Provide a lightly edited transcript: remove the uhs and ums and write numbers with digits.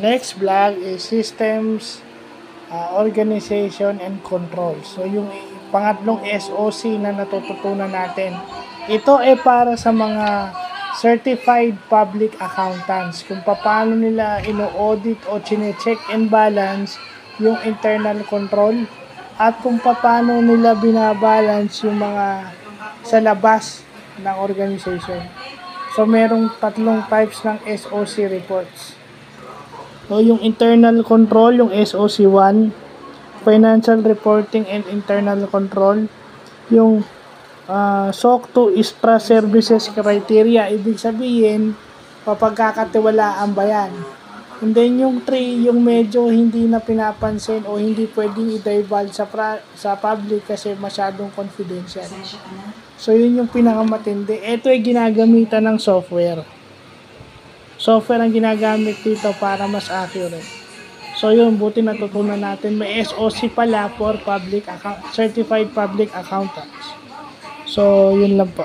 Next vlog is systems, organization, and control. So, yung pangatlong SOC na natututunan natin. Ito ay para sa mga certified public accountants. Kung paano nila ino-audit o chine-check and balance yung internal control at kung paano nila binabalance yung mga sa labas ng organization. So, merong tatlong types ng SOC reports. So, yung internal control, yung SOC1, financial reporting and internal control, yung SOC 2 is trust services criteria, ibig sabihin, papagkakatiwalaan ba yan? And then yung 3, yung medyo hindi na pinapansin o hindi pwedeng i-divulge sa public kasi masyadong confidential. So, yun yung pinakamatindi. Ito ay ginagamitan ng software. Software ang ginagamit dito para mas accurate. So yun, buti natutunan natin. May SOC pala for certified public accountants. So yun lang po.